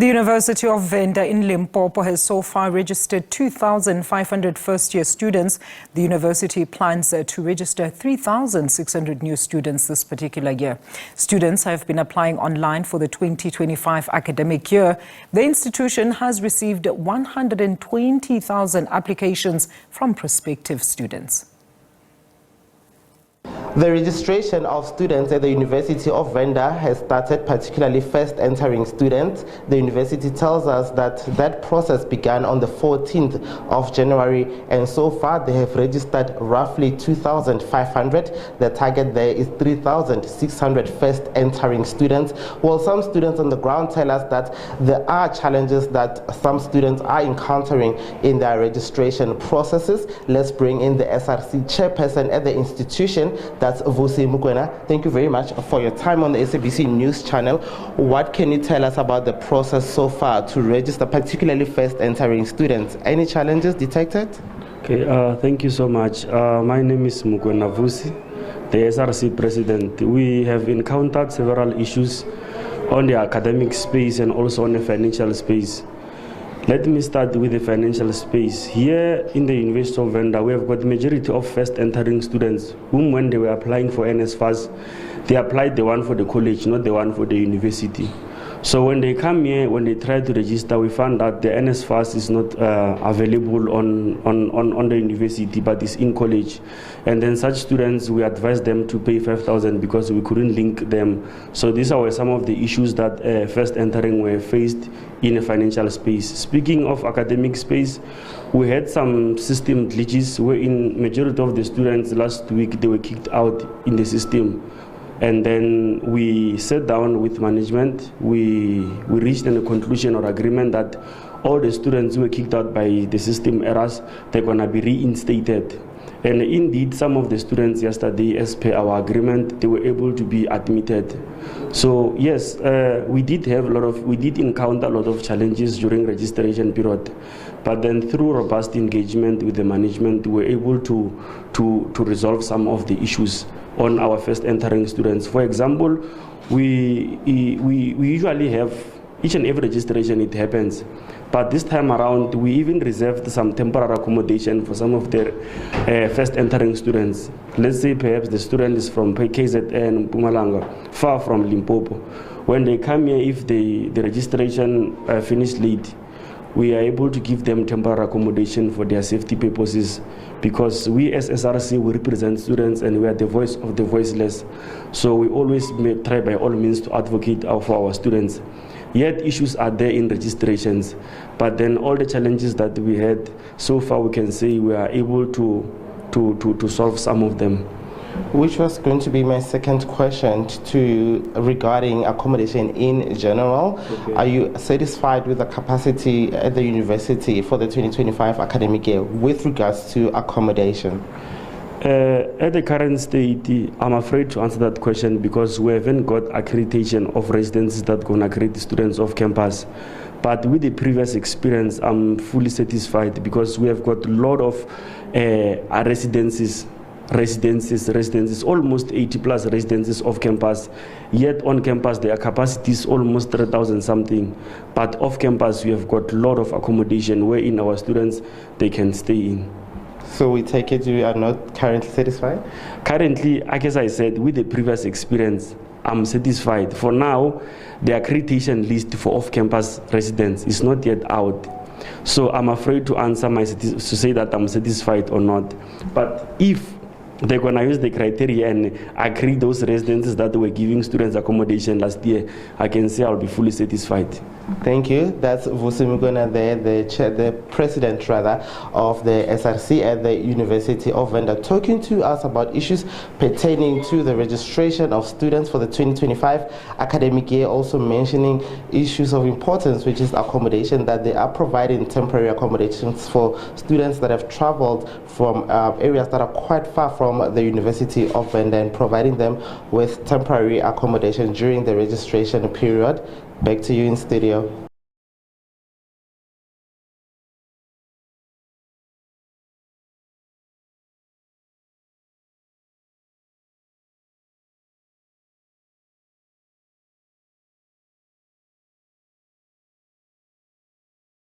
The University of Venda in Limpopo has so far registered 2,500 first-year students. The university plans to register 3,600 new students this particular year. Students have been applying online for the 2025 academic year. The institution has received 120,000 applications from prospective students. The registration of students at the University of Venda has started, particularly first entering students. The university tells us that process began on the 14th of January, and so far they have registered roughly 2,500. The target there is 3,600 first entering students. Well, some students on the ground tell us that there are challenges that some students are encountering in their registration processes. Let's bring in the SRC chairperson at the institution. That's Vusi Mokoena. Thank you very much for your time on the SABC News channel. What can you tell us about the process so far to register, particularly first entering students? Any challenges detected? Okay, thank you so much. My name is Mokoena Vusi, the SRC president. We have encountered several issues on the academic space and also on the financial space. Let me start with the financial space. Here in the University of Venda, we have got the majority of first entering students whom, when they were applying for NSFAS, they applied the one for the college, not the one for the university. So when they come here, when they try to register, we found that the NSFAS is not available on the university, but it's in college. And then such students, we advised them to pay 5,000 because we couldn't link them. So these are some of the issues that first entering were faced in a financial space. Speaking of academic space, we had some system glitches wherein majority of the students last week, they were kicked out in the system. And then we sat down with management. We reached a conclusion or agreement that all the students who were kicked out by the system errors, they're going to be reinstated. And indeed, some of the students yesterday, as per our agreement, they were able to be admitted. So yes, we did encounter a lot of challenges during registration period, but then through robust engagement with the management, we were able to resolve some of the issues on our first entering students. For example, we usually have each and every registration, it happens. But this time around, we even reserved some temporary accommodation for some of the first entering students. Let's say perhaps the student is from KZN, Mpumalanga, far from Limpopo. When they come here, if the registration finished late, we are able to give them temporary accommodation for their safety purposes, because we as SRC, we represent students and we are the voice of the voiceless. So we always try by all means to advocate for our students. Yet issues are there in registrations, but then all the challenges that we had so far, we can say we are able to solve some of them. Which was going to be my second question regarding accommodation in general. Okay. Are you satisfied with the capacity at the university for the 2025 academic year with regards to accommodation? At the current state, I'm afraid to answer that question because we haven't got accreditation of residences that can accredit students off campus. But with the previous experience, I'm fully satisfied because we have got a lot of residences, almost 80 plus residences off campus. Yet on campus, their capacity is almost 3,000 something. But off campus, we have got a lot of accommodation wherein our students, they can stay in. So we take it you are not currently satisfied? Currently, as I said, with the previous experience, I'm satisfied. For now, the accreditation list for off-campus residents is not yet out. So I'm afraid to say that I'm satisfied or not. But if they're going to use the criteria and agree those residences that were giving students accommodation last year, I can say I'll be fully satisfied. Thank you. That's Vusi Mokoena there, the president of the SRC at the University of Venda, talking to us about issues pertaining to the registration of students for the 2025 academic year, also mentioning issues of importance, which is accommodation, that they are providing temporary accommodations for students that have traveled from areas that are quite far from the University of Venda, and providing them with temporary accommodation during the registration period. Back to you in studio.